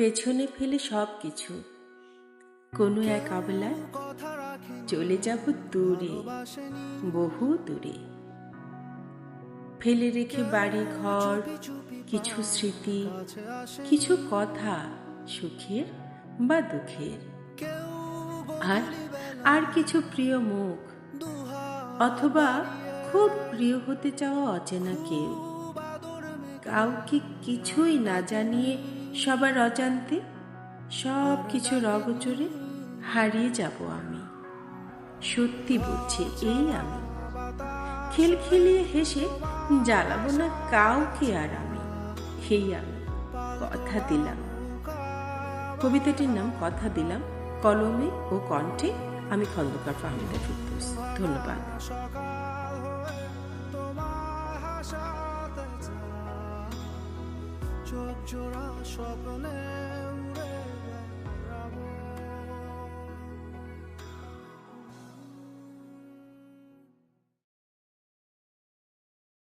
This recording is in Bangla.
পেছনে ফেলে সব কিছু, কোনো এক অবলায় চলে যাব দূরে, বহু দূরে। ফেলে রেখে বাড়ি ঘর, কিছু স্মৃতি, কিছু কথা, সুখের বা দুঃখের, আর আর কিছু প্রিয় মুখ, অথবা খুব প্রিয় হতে চাওয়া অচেনা কেউ। কাউকে কিছুই না জানিয়ে সবার অজান্তে সব কিছুর অগোচরে হারিয়ে যাব আমি। সত্যি বলছি, এই আমি খিলখিলিয়ে হেসে জ্বালাবো না কাউকে আর আমি। এই আমি কথা দিলাম। কবিতাটির নাম কথা দিলাম। কলমে ও কণ্ঠে আমি খন্দকার ফাহমিদা ফিরদৌস। ধন্যবাদ। চোখ জোড়া স্বপ্নে